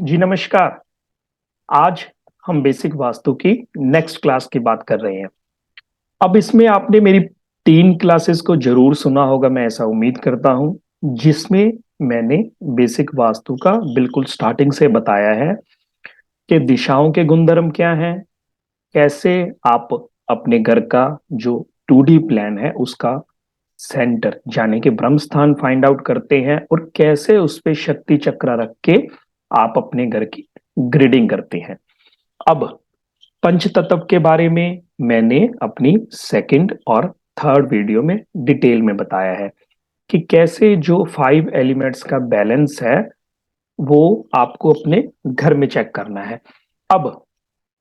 जी नमस्कार। आज हम बेसिक वास्तु की नेक्स्ट क्लास की बात कर रहे हैं। अब इसमें आपने मेरी 3 क्लासेस को जरूर सुना होगा, मैं ऐसा उम्मीद करता हूं, जिसमें मैंने बेसिक वास्तु का बिल्कुल स्टार्टिंग से बताया है कि दिशाओं के गुणधर्म क्या हैं, कैसे आप अपने घर का जो 2D प्लान है उसका सेंटर यानी कि ब्रह्म स्थान फाइंड आउट करते हैं और कैसे उस पे शक्ति चक्र रख के आप अपने घर की ग्रिडिंग करते हैं। अब पंच तत्व के बारे में मैंने अपनी सेकंड और थर्ड वीडियो में डिटेल में बताया है कि कैसे जो 5 एलिमेंट्स का बैलेंस है वो आपको अपने घर में चेक करना है। अब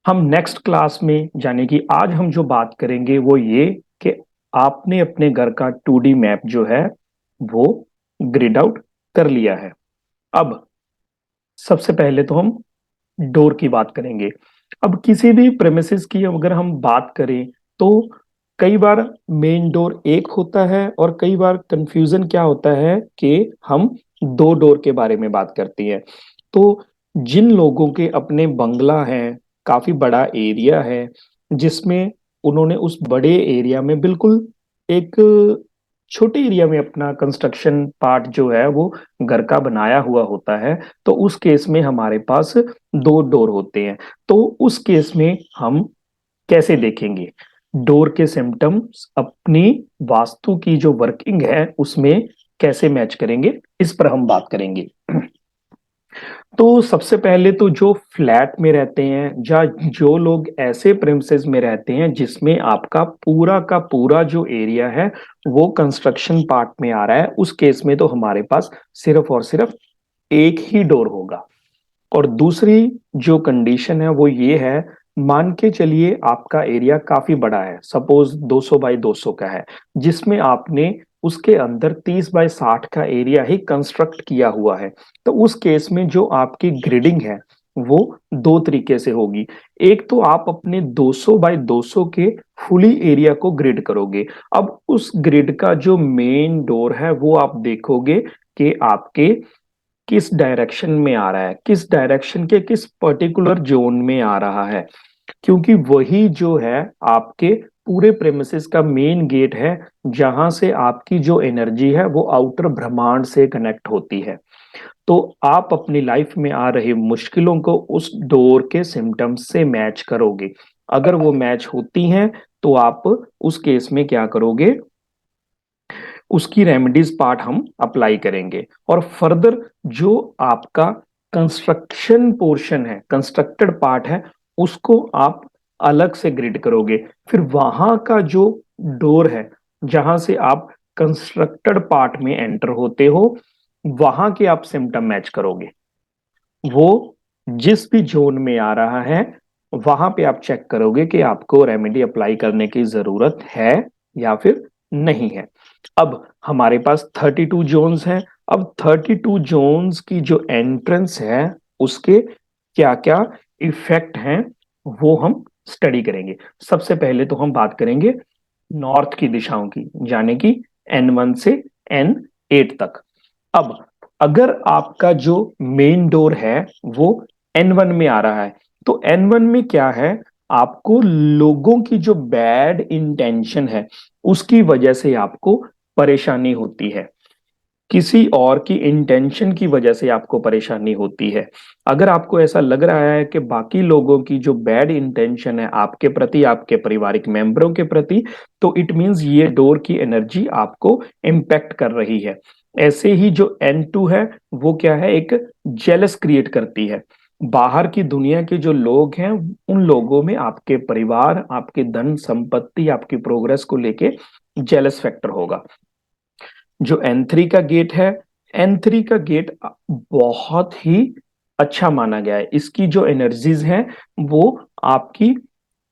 हम नेक्स्ट क्लास में यानी कि आज हम जो बात करेंगे वो ये कि आपने अपने घर का 2D मैप जो है वो ग्रिड आउट कर लिया है। अब सबसे पहले तो हम डोर की बात करेंगे। अब किसी भी प्रेमिसेस की अगर हम बात करें तो कई बार मेन डोर एक होता है और कई बार कंफ्यूजन क्या होता है कि हम 2 डोर के बारे में बात करते हैं। तो जिन लोगों के अपने बंगला हैं, काफी बड़ा एरिया है, जिसमें उन्होंने उस बड़े एरिया में बिल्कुल एक छोटे एरिया में अपना कंस्ट्रक्शन पार्ट जो है वो घर का बनाया हुआ होता है, तो उस केस में हमारे पास 2 डोर होते हैं। तो उस केस में हम कैसे देखेंगे डोर के सिम्टम्स अपनी वास्तु की जो वर्किंग है उसमें कैसे मैच करेंगे, इस पर हम बात करेंगे। तो सबसे पहले तो जो फ्लैट में रहते हैं या जो लोग ऐसे प्रेमिसेस में रहते हैं जिसमें आपका पूरा का पूरा जो एरिया है वो कंस्ट्रक्शन पार्ट में आ रहा है, उस केस में तो हमारे पास सिर्फ और सिर्फ एक ही डोर होगा। और दूसरी जो कंडीशन है वो ये है, मान के चलिए आपका एरिया काफी बड़ा है, सपोज 200 बाई 200 का है, जिसमें आपने उसके अंदर 30 बाई 60 का एरिया ही कंस्ट्रक्ट किया हुआ है। तो उस केस में जो आपकी ग्रिडिंग है वो 2 तरीके से होगी। एक तो आप अपने 200 बाई 200 के फुली एरिया को ग्रिड करोगे। अब उस ग्रिड का जो मेन डोर है वो आप देखोगे कि आपके किस डायरेक्शन में आ रहा है, किस डायरेक्शन के किस पर्टिकुलर जोन में आ रहा है, क्योंकि वही जो है आपके पूरे प्रेमिसेस का मेन गेट है, जहां से आपकी जो एनर्जी है वो आउटर ब्रह्मांड से कनेक्ट होती है। तो आप अपनी लाइफ में आ रही मुश्किलों को उस डोर के सिम्टम्स से मैच करोगे। अगर वो मैच होती हैं तो आप उस केस में क्या करोगे, उसकी रेमेडीज पार्ट हम अप्लाई करेंगे। और फर्दर जो आपका कंस्ट्रक्शन पोर्शन है, कंस्ट्रक्टेड पार्ट है, उसको आप अलग से ग्रिड करोगे। फिर वहां का जो डोर है जहां से आप कंस्ट्रक्टेड पार्ट में एंटर होते हो, वहां के आप सिम्टम मैच करोगे। वो जिस भी जोन में आ रहा है वहां पे आप चेक करोगे कि आपको रेमेडी अप्लाई करने की जरूरत है या फिर नहीं है। अब हमारे पास 32 जोन्स हैं। अब 32 जोन्स की जो एंट्रेंस है उसके क्या क्या इफेक्ट हैं वो हम स्टडी करेंगे। सबसे पहले तो हम बात करेंगे नॉर्थ की दिशाओं की, यानी कि N1 से N8 तक। अब अगर आपका जो मेन डोर है वो N1 में आ रहा है, तो N1 में क्या है, आपको लोगों की जो बैड इंटेंशन है उसकी वजह से आपको परेशानी होती है, किसी और की इंटेंशन की वजह से आपको परेशानी होती है। अगर आपको ऐसा लग रहा है कि बाकी लोगों की जो बैड इंटेंशन है आपके प्रति, आपके पारिवारिक मेंबरों के प्रति, तो इट मींस ये डोर की एनर्जी आपको इम्पैक्ट कर रही है। ऐसे ही जो N2 है वो क्या है, एक जेलस क्रिएट करती है। बाहर की दुनिया के जो लोग हैं उन लोगों में आपके परिवार, आपके धन संपत्ति, आपकी प्रोग्रेस को लेके जेलस फैक्टर होगा। जो N3 का गेट है, N3 का गेट बहुत ही अच्छा माना गया है। इसकी जो एनर्जीज हैं वो आपकी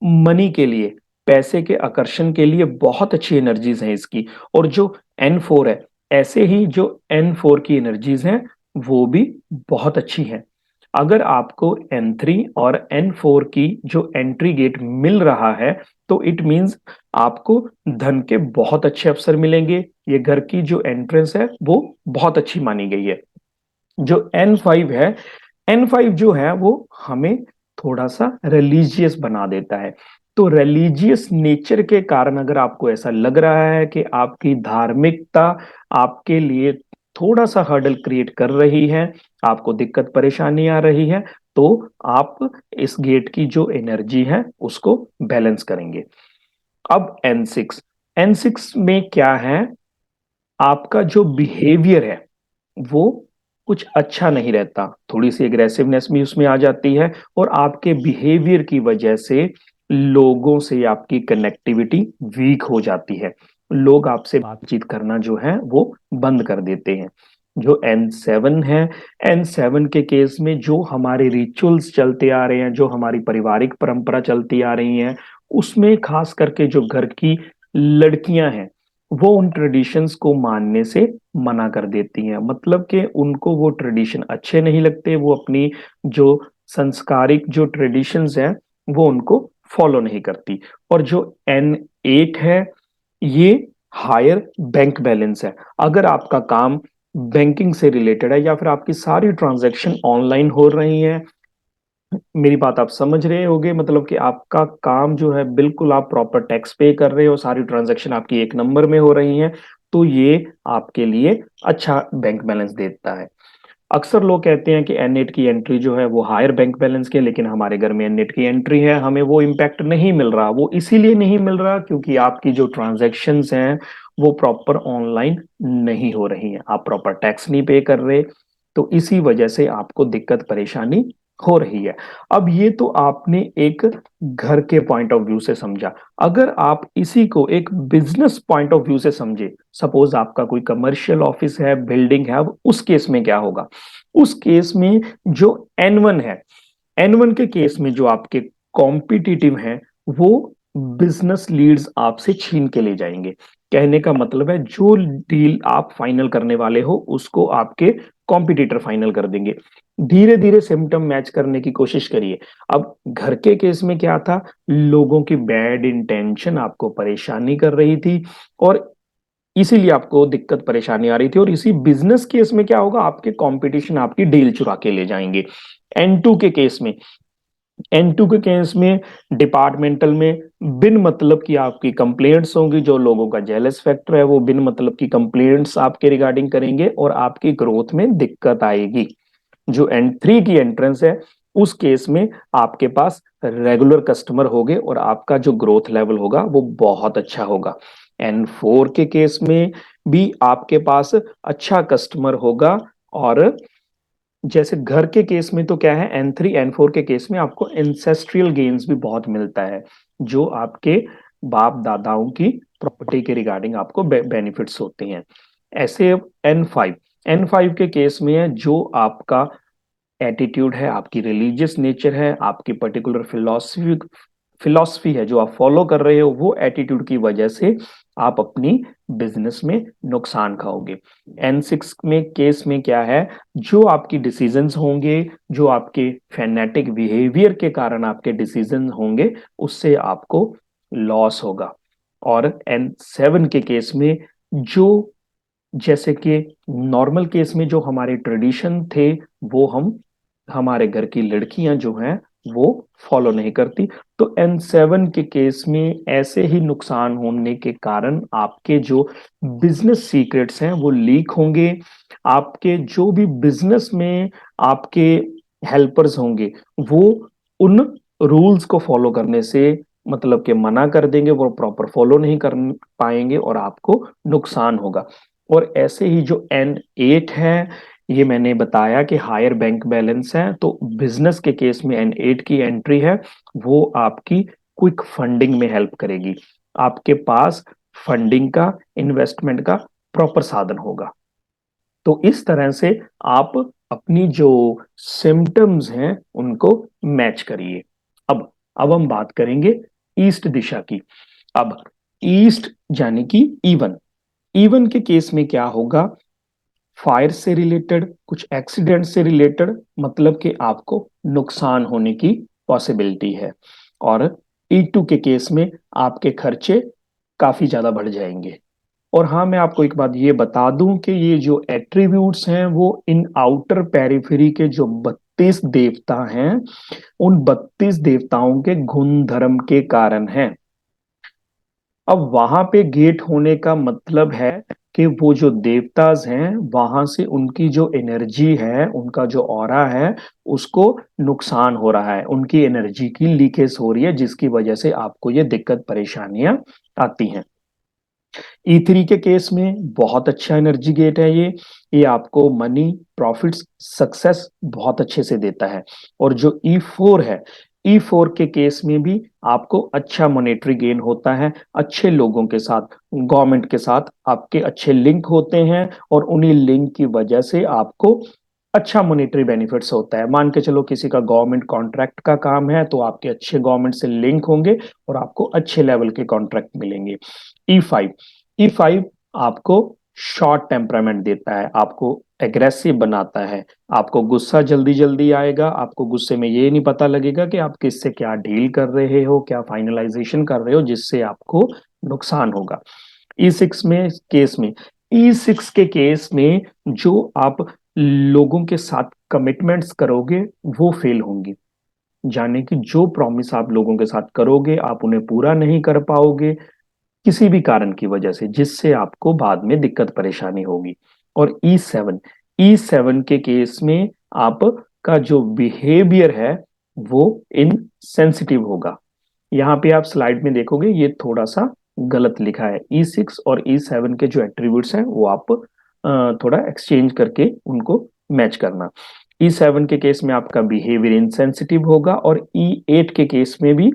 मनी के लिए, पैसे के आकर्षण के लिए बहुत अच्छी एनर्जीज हैं इसकी। और जो N4 है, ऐसे ही जो N4 की एनर्जीज हैं वो भी बहुत अच्छी हैं। अगर आपको N3 और N4 की जो एंट्री गेट मिल रहा है तो इट मींस आपको धन के बहुत अच्छे अवसर मिलेंगे। ये घर की जो एंट्रेंस है वो बहुत अच्छी मानी गई है। जो N5 है, N5 जो है वो हमें थोड़ा सा रिलीजियस बना देता है। तो रिलीजियस नेचर के कारण अगर आपको ऐसा लग रहा है कि आपकी धार्मिकता आपके लिए थोड़ा सा हर्डल क्रिएट कर रही है, आपको दिक्कत परेशानी आ रही है, तो आप इस गेट की जो एनर्जी है उसको बैलेंस करेंगे। अब N6 में क्या है, आपका जो बिहेवियर है वो कुछ अच्छा नहीं रहता, थोड़ी सी एग्रेसिवनेस भी उसमें आ जाती है, और आपके बिहेवियर की वजह से लोगों से आपकी कनेक्टिविटी वीक हो जाती है, लोग आपसे बातचीत करना जो है वो बंद कर देते हैं। जो N7 है, N7 के केस में जो हमारे रिचुअल्स चलते आ रहे हैं, जो हमारी पारिवारिक परंपरा चलती आ रही है, उसमें खास करके जो घर की लड़कियां हैं वो उन ट्रेडिशंस को मानने से मना कर देती हैं, मतलब कि उनको वो ट्रेडिशन अच्छे नहीं लगते, वो अपनी जो संस्कारिक जो ट्रेडिशंस हैं वो उनको फॉलो नहीं करती। और जो N8 है, ये हायर बैंक बैलेंस है। अगर आपका काम बैंकिंग से रिलेटेड है या फिर आपकी सारी ट्रांजैक्शन ऑनलाइन हो रही हैं, मेरी बात आप समझ रहे होगे, मतलब कि आपका काम जो है बिल्कुल आप प्रॉपर टैक्स पे कर रहे हो, सारी ट्रांजैक्शन आपकी एक नंबर में हो रही हैं, तो ये आपके लिए अच्छा बैंक बैलेंस देता है। अक्सर लोग कहते हैं कि N8 की एंट्री जो है वो हायर बैंक बैलेंस की है, लेकिन हमारे घर में N8 की एंट्री है, हमें वो इम्पैक्ट नहीं मिल रहा। वो इसीलिए नहीं मिल रहा क्योंकि आपकी जो ट्रांजैक्शंस हैं वो प्रॉपर ऑनलाइन नहीं हो रही हैं, आप प्रॉपर टैक्स नहीं पे कर रहे, तो इसी वजह से आपको दिक्कत परेशानी हो रही है। अब ये तो आपने एक घर के पॉइंट ऑफ व्यू से समझा। अगर आप इसी को एक बिजनेस पॉइंट ऑफ व्यू से समझे, सपोज आपका कोई कमर्शियल ऑफिस है, बिल्डिंग है, अब उस केस में क्या होगा? उस केस में जो N1 है, N1 के केस में जो आपके कॉम्पिटिटिव हैं वो बिजनेस लीड्स आपसे छीन के ले जाएंगे। कहने का मतलब है जो डील आप फाइनल करने वाले हो उसको आपके कॉम्पिटिटर फाइनल कर देंगे। धीरे धीरे सिम्टम मैच करने की कोशिश करिए। अब घर के केस में क्या था, लोगों की बैड इंटेंशन आपको परेशानी कर रही थी और इसीलिए आपको दिक्कत परेशानी आ रही थी, और इसी बिजनेस केस में क्या होगा, आपके कंपटीशन आपकी डील चुरा के ले जाएंगे। N2 के केस में, N2 के केस में डिपार्टमेंटल में बिन मतलब की आपकी कंप्लेंट्स होंगी, जो लोगों का जेलस फैक्टर है वो बिन मतलब की कंप्लेंट्स आपके रिगार्डिंग करेंगे और आपकी ग्रोथ में दिक्कत आएगी। जो N3 की एंट्रेंस है उस केस में आपके पास रेगुलर कस्टमर होंगे और आपका जो ग्रोथ लेवल होगा वो बहुत अच्छा होगा। N4 के केस में भी आपके पास अच्छा कस्टमर होगा, और जैसे घर के केस में तो क्या है, N3 N4 के केस में आपको एंसेस्ट्रियल गेन्स भी बहुत मिलता है, जो आपके बाप दादाओं की प्रॉपर्टी के रिगार्डिंग आपको बेनिफिट्स होते हैं। ऐसे N5 के केस में है जो आपका एटीट्यूड है, आपकी रिलीजियस नेचर है, आपकी पर्टिकुलर फिलॉसफी है जो आप फॉलो कर रहे हो, वो एटीट्यूड की वजह से आप अपनी बिजनेस में नुकसान खाओगे। N6 में केस में क्या है, जो आपकी डिसीजंस होंगे, जो आपके फैनेटिक बिहेवियर के कारण आपके डिसीजंस होंगे, उससे आपको लॉस होगा। और N7 के केस में जो, जैसे कि नॉर्मल केस में जो हमारे ट्रेडिशन थे वो हम, हमारे घर की लड़कियां जो हैं वो फॉलो नहीं करती, तो N7 के केस में ऐसे ही नुकसान होने के कारण आपके जो बिजनेस सीक्रेट्स हैं वो लीक होंगे। आपके जो भी बिजनेस में आपके हेल्पर्स होंगे वो उन रूल्स को फॉलो करने से मतलब कि मना कर देंगे, वो प्रॉपर फॉलो नहीं कर पाएंगे और आपको नुकसान होगा। और ऐसे ही जो N8 है, ये मैंने बताया कि हायर बैंक बैलेंस है, तो बिजनेस के केस में N8 की एंट्री है, वो आपकी क्विक फंडिंग में हेल्प करेगी, आपके पास फंडिंग का, इन्वेस्टमेंट का प्रॉपर साधन होगा। तो इस तरह से आप अपनी जो सिम्टम्स हैं उनको मैच करिए। अब हम बात करेंगे ईस्ट दिशा की। अब ईस्ट यानी कि इवन, इवन के केस में क्या होगा, फायर से रिलेटेड, कुछ एक्सीडेंट से रिलेटेड, मतलब कि आपको नुकसान होने की पॉसिबिलिटी है। और E2 के केस में आपके खर्चे काफी ज्यादा बढ़ जाएंगे। और हाँ, मैं आपको एक बात ये बता दूं कि ये जो एट्रीब्यूट्स हैं वो इन आउटर पेरिफेरी के जो 32 देवता हैं, उन 32 देवताओं के गुण धर्म के कारण है। अब वहां पे गेट होने का मतलब है कि वो जो देवताज हैं वहां से उनकी जो एनर्जी है, उनका जो ऑरा है, उसको नुकसान हो रहा है, उनकी एनर्जी की लीकेज हो रही है, जिसकी वजह से आपको ये दिक्कत परेशानियां आती हैं। E3 के केस में बहुत अच्छा एनर्जी गेट है ये आपको मनी, प्रॉफिट्स, सक्सेस बहुत अच्छे से देता है। और जो E4 है, E4 के केस में भी आपको अच्छा मॉनेटरी गेन होता है, अच्छे लोगों के साथ, गवर्नमेंट के साथ आपके अच्छे लिंक होते हैं, और उन्हीं लिंक की वजह से आपको अच्छा मॉनेटरी बेनिफिट्स होता है। मान के चलो किसी का गवर्नमेंट कॉन्ट्रैक्ट का काम है, तो आपके अच्छे गवर्नमेंट से लिंक होंगे और आपको अच्छे लेवल के कॉन्ट्रैक्ट मिलेंगे। E5, E5 आपको शॉर्ट टेम्परामेंट देता है, आपको एग्रेसिव बनाता है, आपको गुस्सा जल्दी जल्दी आएगा, आपको गुस्से में ये नहीं पता लगेगा कि आप किससे क्या डील कर रहे हो, क्या फाइनलाइजेशन कर रहे हो, जिससे आपको नुकसान होगा। E6 में केस में E6 के केस में जो आप लोगों के साथ कमिटमेंट्स करोगे वो फेल होंगी, जाने कि जो प्रॉमिस आप लोगों के साथ करोगे आप उन्हें पूरा नहीं कर पाओगे किसी भी कारण की वजह से, जिससे आपको बाद में दिक्कत परेशानी होगी। और E7 के केस में आपका जो बिहेवियर है वो इनसेंसिटिव होगा। यहाँ पे आप स्लाइड में देखोगे ये थोड़ा सा गलत लिखा है। E6 और E7 के जो एट्रीब्यूट्स हैं वो आप थोड़ा एक्सचेंज करके उनको मैच करना। E7 के केस में आपका बिहेवियर इनसेंसिटिव होगा, और E8 के केस में भी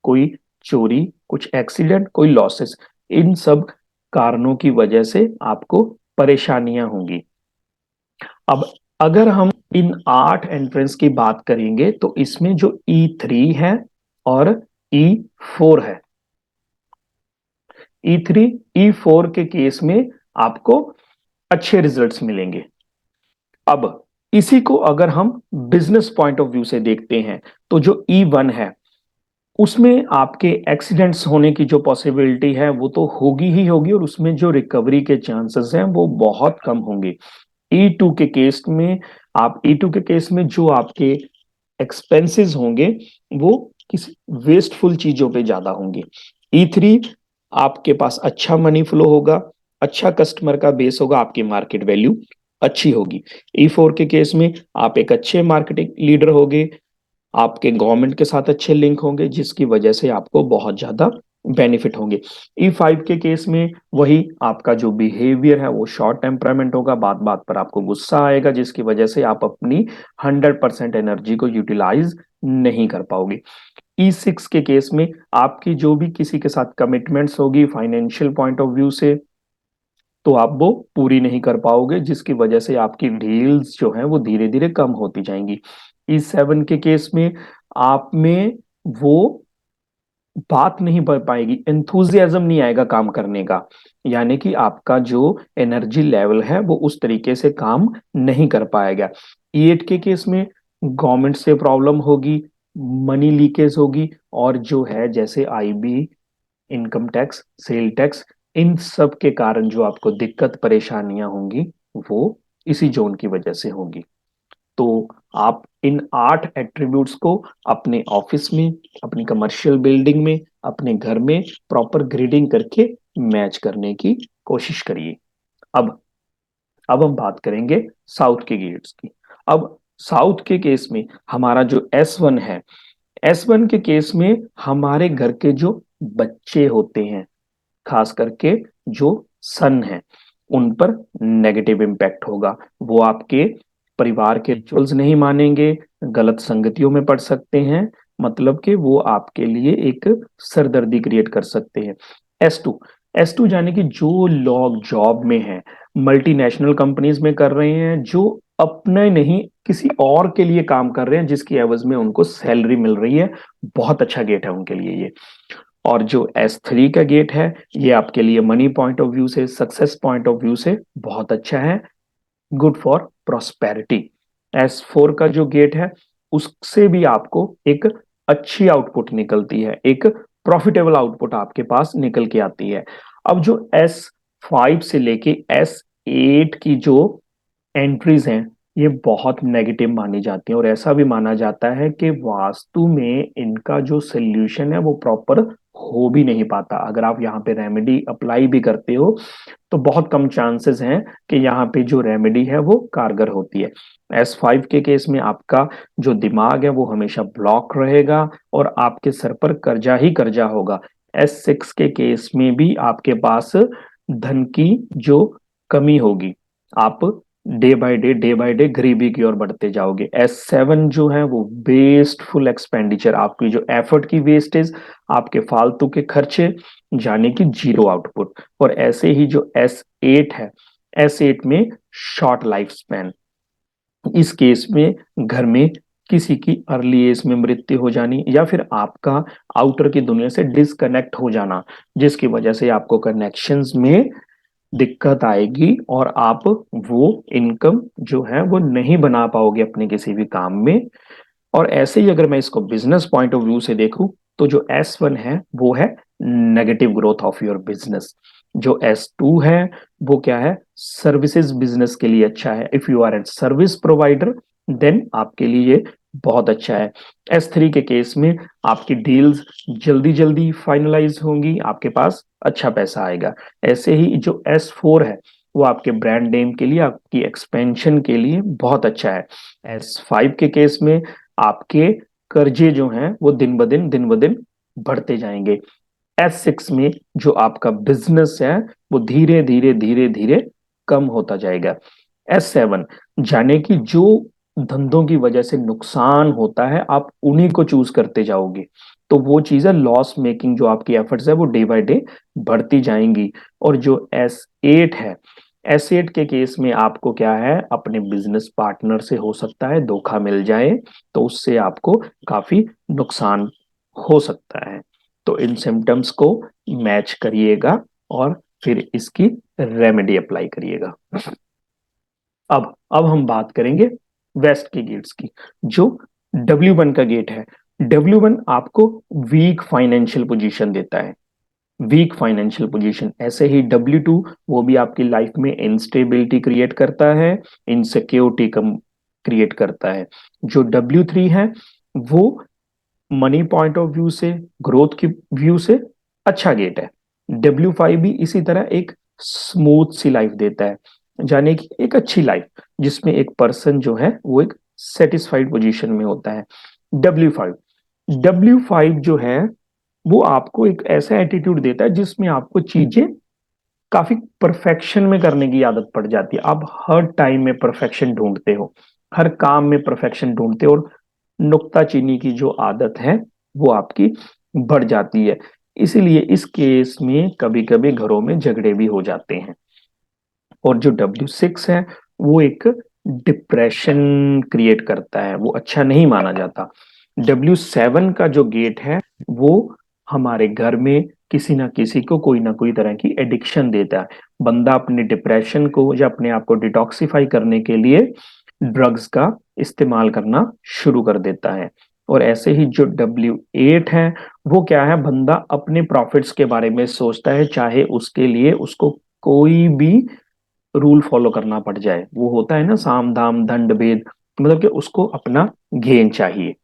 कोई चोरी, कुछ एक्सीडेंट, कोई लॉसेस, इन सब कारणों की वजह से आपको परेशानियां होंगी। अब अगर हम इन 8 एंट्रेंस की बात करेंगे तो इसमें जो E3 है और E4 है, E3 E4 के केस में आपको अच्छे रिजल्ट्स मिलेंगे। अब इसी को अगर हम बिजनेस पॉइंट ऑफ व्यू से देखते हैं तो जो E1 है उसमें आपके एक्सीडेंट्स होने की जो पॉसिबिलिटी है वो तो होगी ही होगी, और उसमें जो रिकवरी के चांसेस हैं वो बहुत कम होंगे। E2 के केस में E2 के केस में जो आपके एक्सपेंसेस होंगे वो किसी वेस्टफुल चीजों पे ज्यादा होंगे। E3 आपके पास अच्छा मनी फ्लो होगा, अच्छा कस्टमर का बेस होगा, आपकी मार्केट वैल्यू अच्छी होगी। E4 के केस में आप एक अच्छे मार्केटिंग लीडर होगे, आपके गवर्नमेंट के साथ अच्छे लिंक होंगे, जिसकी वजह से आपको बहुत ज्यादा बेनिफिट होंगे। E5 के केस में वही आपका जो बिहेवियर है वो शॉर्ट टेम्परामेंट होगा, बात बात पर आपको गुस्सा आएगा, जिसकी वजह से आप अपनी 100% एनर्जी को यूटिलाइज नहीं कर पाओगे। E6 के केस में आपकी जो भी किसी के साथ कमिटमेंट्स होगी फाइनेंशियल पॉइंट ऑफ व्यू से, तो आप वो पूरी नहीं कर पाओगे, जिसकी वजह से आपकी डील्स जो हैं वो धीरे धीरे कम होती जाएंगी। E7 के केस में आप में वो बात नहीं बढ़ पाएगी, एंथुजियाज्म नहीं आएगा काम करने का, यानी कि आपका जो एनर्जी लेवल है वो उस तरीके से काम नहीं कर पाएगा। E8 के केस में गवर्नमेंट से प्रॉब्लम होगी, मनी लीकेज होगी, और जो है जैसे IB, income tax, sale tax, इन सब के कारण जो आपको दिक्कत परेशानियां होंगी वो इसी जोन की वजह से होंगी। तो आप इन 8 एट्रीब्यूट्स को अपने ऑफिस में, अपनी कमर्शियल बिल्डिंग में, अपने घर में प्रॉपर ग्रेडिंग करके मैच करने की कोशिश करिए। अब अब हम बात करेंगे साउथ के गेट्स की। अब साउथ के केस में हमारा जो S1 है, S1 के केस में हमारे घर के जो बच्चे होते हैं, खास करके जो सन है, उन पर नेगेटिव इम्पैक्ट होगा। वो आपके परिवार के रिचुअल्स नहीं मानेंगे, गलत संगतियों में पड़ सकते हैं, मतलब कि वो आपके लिए एक सरदर्दी क्रिएट कर सकते हैं। S2, S2 यानी कि जो लोग जॉब में हैं, मल्टीनेशनल कंपनीज में कर रहे हैं, जो अपने नहीं किसी और के लिए काम कर रहे हैं, जिसकी एवज में उनको सैलरी मिल रही है, बहुत अच्छा गेट है उनके लिए ये। और जो S3 का गेट है ये आपके लिए मनी पॉइंट ऑफ व्यू से, सक्सेस पॉइंट ऑफ व्यू से बहुत अच्छा है, गुड फॉर प्रोस्पेरिटी। S4 का जो गेट है उससे भी आपको एक अच्छी आउटपुट निकलती है, एक प्रॉफिटेबल आउटपुट आपके पास निकल के आती है। अब जो S5 से लेके S8 की जो एंट्रीज हैं ये बहुत नेगेटिव मानी जाती है और ऐसा भी माना जाता है कि वास्तु में इनका जो सोल्यूशन है वो प्रॉपर हो भी नहीं पाता। अगर आप यहाँ पे रेमेडी अप्लाई भी करते हो तो बहुत कम चांसेस हैं कि यहाँ पे जो रेमेडी है वो कारगर होती है। S5 के केस में आपका जो दिमाग है वो हमेशा ब्लॉक रहेगा और आपके सर पर कर्जा ही कर्जा होगा। S6 के केस में भी आपके पास धन की जो कमी होगी, आप डे बाय डे गरीबी की ओर बढ़ते जाओगे। S7 जो है वो वेस्टफुल एक्सपेंडिचर, आपकी जो एफर्ट की वेस्टेज, आपके फालतू के खर्चे, जाने की जीरो आउटपुट। और ऐसे ही जो S8 है, S8 में शॉर्ट लाइफ स्पैन, इस केस में घर में किसी की अर्ली एज में मृत्यु हो जानी या फिर आपका आउटर की दुनिया से डिसकनेक्ट हो जाना, जिसकी वजह से आपको कनेक्शंस में दिक्कत आएगी और आप वो इनकम जो है वो नहीं बना पाओगे अपने किसी भी काम में। और ऐसे ही अगर मैं इसको बिजनेस पॉइंट ऑफ व्यू से देखूं तो जो S1 है वो है negative growth of your business. जो S2 है वो क्या है, सर्विसेज बिजनेस के लिए अच्छा है। If you are a service provider then आपके लिए ये बहुत अच्छा है। S3 के केस में आपकी डील्स जल्दी जल्दी फाइनलाइज होंगी, आपके पास अच्छा पैसा आएगा। ऐसे ही जो S4 है वो आपके ब्रांड नेम के लिए, आपकी एक्सपेंशन के लिए बहुत अच्छा है। S5 के केस में आपके कर्जे जो हैं वो दिन ब दिन बढ़ते जाएंगे। S6 में जो आपका बिजनेस है वो धीरे धीरे कम होता जाएगा। S7 जाने की जो धंधों की वजह से नुकसान होता है आप उन्हीं को चूज करते जाओगे, तो वो चीज है लॉस मेकिंग, जो आपकी एफर्ट्स है वो डे बाय डे बढ़ती जाएंगी। और जो S8 है, S8 के केस में आपको क्या है, अपने बिजनेस पार्टनर से हो सकता है धोखा मिल जाए, तो उससे आपको काफी नुकसान हो सकता है। तो इन सिम्टम्स को मैच करिएगा और फिर इसकी रेमेडी अप्लाई करिएगा। अब हम बात करेंगे वेस्ट के गेट्स की। जो W1 का गेट है, W1 आपको वीक फाइनेंशियल पोजीशन देता है, वीक फाइनेंशियल पोजीशन। ऐसे ही W2 वो भी आपकी लाइफ में इंस्टेबिलिटी क्रिएट करता है, इनसिक्योरिटी कम क्रिएट करता है। जो W3 है वो मनी पॉइंट ऑफ व्यू से, ग्रोथ की व्यू से अच्छा गेट है। W5 भी इसी तरह एक स्मूथ सी लाइफ देता है, जाने की एक अच्छी लाइफ जिसमें एक पर्सन जो है वो एक सेटिस्फाइड पोजीशन में होता है। W5 जो है वो आपको एक ऐसा एटीट्यूड देता है जिसमें आपको चीजें काफी परफेक्शन में करने की आदत पड़ जाती है। आप हर टाइम में परफेक्शन ढूंढते हो, हर काम में परफेक्शन ढूंढते हो और नुक्ताचीनी की जो आदत है वो आपकी बढ़ जाती है। इसीलिए इस केस में कभी कभी घरों में झगड़े भी हो जाते हैं। और जो W6 है वो एक डिप्रेशन क्रिएट करता है, वो अच्छा नहीं माना जाता। W7 का जो गेट है वो हमारे घर में किसी ना किसी को कोई ना कोई तरह की एडिक्शन देता है। बंदा अपने डिप्रेशन को या अपने आप को डिटॉक्सिफाई करने के लिए ड्रग्स का इस्तेमाल करना शुरू कर देता है। और ऐसे ही जो W8 है वो क्या है, बंदा अपने प्रॉफिट्स के बारे में सोचता है, चाहे उसके लिए उसको कोई भी रूल फॉलो करना पड़ जाए। वो होता है ना साम दाम दंड भेद, मतलब कि उसको अपना गेन चाहिए।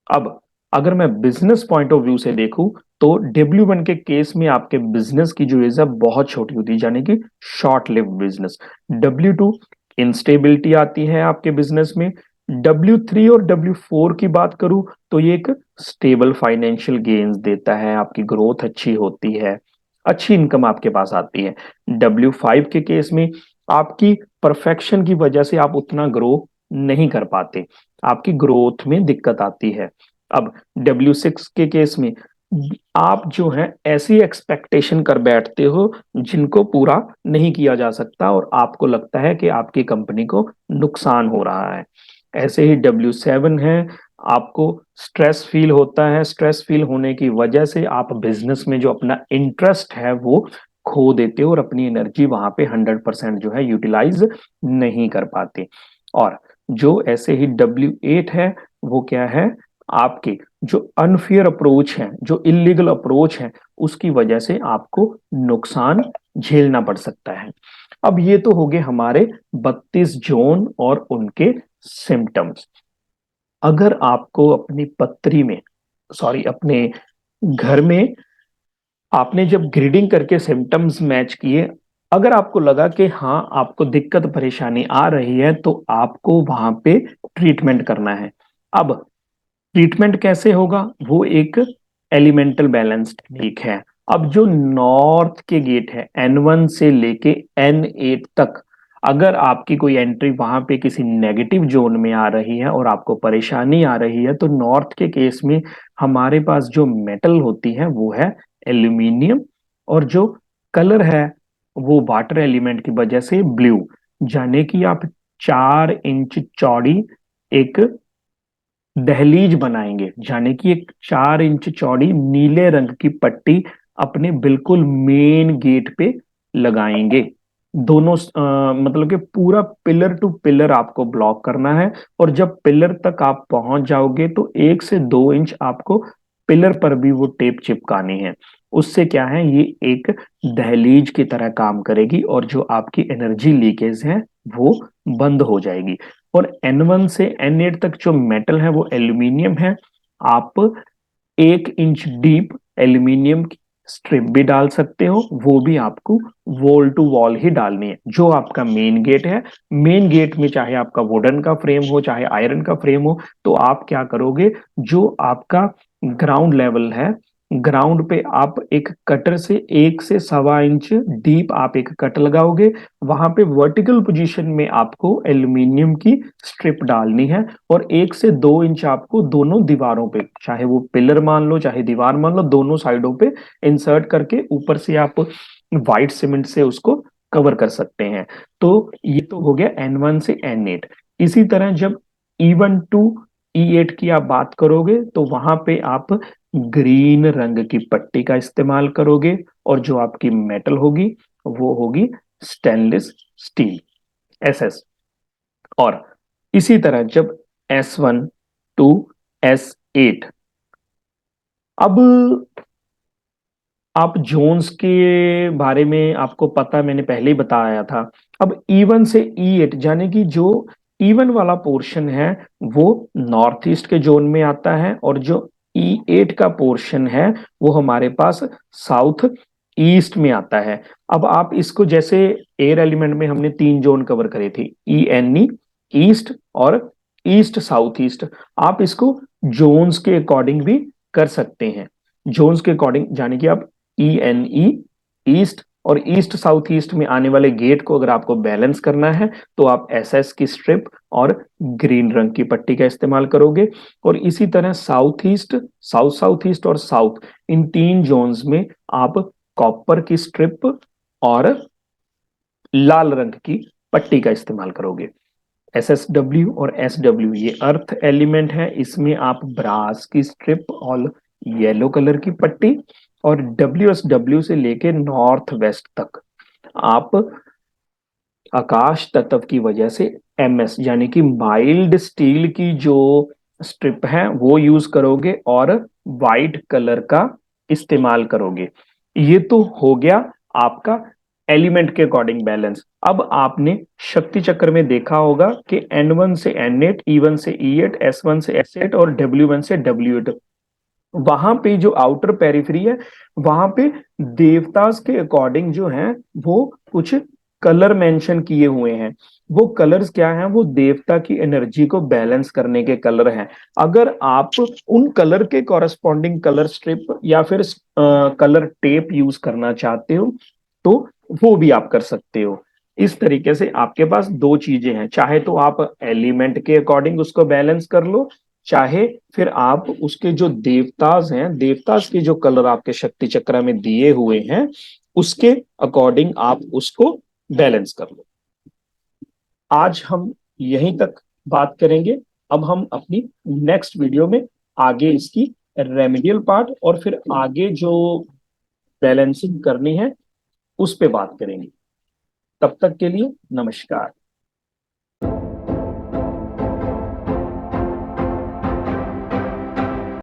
अब अगर मैं बिजनेस पॉइंट ऑफ व्यू से देखूं तो W1 के केस में आपके बिजनेस की जो एज है बहुत छोटी होती है, यानी कि short live business. W2 instability आती है आपके बिजनेस में। W3 और W4 की बात करूं तो ये एक स्टेबल फाइनेंशियल गेन्स देता है, आपकी ग्रोथ अच्छी होती है, अच्छी इनकम आपके पास आती है। W5 के केस में आपकी परफेक्शन की वजह से आप उतना ग्रो नहीं कर पाते, आपकी ग्रोथ में दिक्कत आती है। अब W6 के केस में आप जो है ऐसी एक्सपेक्टेशन कर बैठते हो जिनको पूरा नहीं किया जा सकता और आपको लगता है कि आपकी कंपनी को नुकसान हो रहा है। ऐसे ही W7 है, आपको स्ट्रेस फील होता है, स्ट्रेस फील होने की वजह से आप बिजनेस में जो अपना इंटरेस्ट है वो खो देते हो और अपनी एनर्जी वहां पे 100% जो है यूटिलाइज नहीं कर पाते। और जो ऐसे ही W8 है वो क्या है, आपके जो अनफेयर अप्रोच है, जो इलीगल अप्रोच है, उसकी वजह से आपको नुकसान झेलना पड़ सकता है। अब ये तो हो गए हमारे 32 जोन और उनके सिम्टम्स। अगर आपको अपनी पत्री में, सॉरी, अपने घर में आपने जब ग्रीडिंग करके सिम्टम्स मैच किए, अगर आपको लगा कि हाँ आपको दिक्कत परेशानी आ रही है, तो आपको वहां पे ट्रीटमेंट करना है। अब ट्रीटमेंट कैसे होगा, वो एक एलिमेंटल बैलेंस टेक्निक है। अब जो नॉर्थ के गेट है N1 से लेके N8 तक, अगर आपकी कोई एंट्री वहां पे किसी नेगेटिव जोन में आ रही है और आपको परेशानी आ रही है, तो नॉर्थ के केस में हमारे पास जो मेटल होती है वो है एल्यूमिनियम, और जो कलर है वो वाटर एलिमेंट की वजह से ब्लू। जाने कि आप 4 इंच चौड़ी एक दहलीज बनाएंगे, जाने कि एक 4 इंच चौड़ी नीले रंग की पट्टी अपने बिल्कुल मेन गेट पे लगाएंगे। दोनों मतलब कि पूरा पिलर टू पिलर आपको ब्लॉक करना है। और जब पिलर तक आप पहुंच जाओगे तो 1 से 2 इंच आपको पिलर पर भी वो टेप चिपकानी है। उससे क्या है, ये एक दहलीज की तरह काम करेगी और जो आपकी एनर्जी लीकेज है वो बंद हो जाएगी। और N1 से N8 तक जो मेटल है वो एल्यूमिनियम है। आप 1 इंच डीप एल्यूमिनियम की स्ट्रिप भी डाल सकते हो, वो भी आपको वॉल टू वॉल ही डालनी है। जो आपका मेन गेट है, मेन गेट में चाहे आपका वुडन का फ्रेम हो चाहे आयरन का फ्रेम हो, तो आप क्या करोगे, जो आपका ग्राउंड लेवल है, ग्राउंड पे आप एक कटर से 1 से 1.25 इंच डीप आप एक कट लगाओगे। वहां पे वर्टिकल पोजीशन में आपको एल्यूमिनियम की स्ट्रिप डालनी है। और 1 से 2 इंच आपको दोनों दीवारों पे, चाहे वो पिलर मान लो चाहे दीवार मान लो, दोनों साइडों पे इंसर्ट करके ऊपर से आप व्हाइट सीमेंट से उसको कवर कर सकते हैं। तो ये तो हो गया N1 से N8। इसी तरह जब E1 टू E8 की आप बात करोगे तो वहां पे आप ग्रीन रंग की पट्टी का इस्तेमाल करोगे, और जो आपकी मेटल होगी वो होगी स्टेनलेस स्टील, SS। और इसी तरह जब S1 टू S8, अब आप जोन्स के बारे में आपको पता, मैंने पहले ही बताया था। अब E1 से E8 यानी कि जो E1 वाला पोर्शन है वो नॉर्थ ईस्ट के जोन में आता है, और जो E8 का पोर्शन है वो हमारे पास साउथ ईस्ट में आता है। अब आप इसको, जैसे एयर एलिमेंट में हमने 3 जोन कवर करे थे, ENE ईस्ट और ईस्ट साउथ ईस्ट, आप इसको जोन्स के अकॉर्डिंग भी कर सकते हैं। जोन्स के अकॉर्डिंग यानी कि आप ENE ईस्ट और ईस्ट साउथ ईस्ट में आने वाले गेट को अगर आपको बैलेंस करना है तो आप SS की स्ट्रिप और ग्रीन रंग की पट्टी का इस्तेमाल करोगे। और इसी तरह south east, south south east और साउथ, इन 3 जोन्स में आप कॉपर की स्ट्रिप और लाल रंग की पट्टी का इस्तेमाल करोगे। SSW और SW ये अर्थ एलिमेंट है, इसमें आप ब्रास की स्ट्रिप और येलो कलर की पट्टी, और WSW से लेके नॉर्थ वेस्ट तक आप आकाश तत्व की वजह से MS यानी कि माइल्ड स्टील की जो स्ट्रिप है वो यूज करोगे और वाइट कलर का इस्तेमाल करोगे। ये तो हो गया आपका एलिमेंट के अकॉर्डिंग बैलेंस। अब आपने शक्ति चक्र में देखा होगा कि N1 से N8, E1 से E8, S1 से S8 और W1 से W8, वहां पे जो आउटर पेरिफेरी है वहां पे देवतास के अकॉर्डिंग जो है वो कुछ कलर मेंशन किए हुए हैं। वो कलर्स क्या हैं, वो देवता की एनर्जी को बैलेंस करने के कलर हैं। अगर आप उन कलर के कॉरेस्पॉन्डिंग कलर स्ट्रिप या फिर कलर टेप यूज करना चाहते हो तो वो भी आप कर सकते हो। इस तरीके से आपके पास 2 चीजें हैं, चाहे तो आप एलिमेंट के अकॉर्डिंग उसको बैलेंस कर लो, चाहे फिर आप उसके जो देवताज हैं, देवताज के जो कलर आपके शक्ति चक्र में दिए हुए हैं उसके अकॉर्डिंग आप उसको बैलेंस कर लो। आज हम यहीं तक बात करेंगे। अब हम अपनी नेक्स्ट वीडियो में आगे इसकी रेमेडियल पार्ट और फिर आगे जो बैलेंसिंग करनी है उस पे बात करेंगे। तब तक के लिए नमस्कार।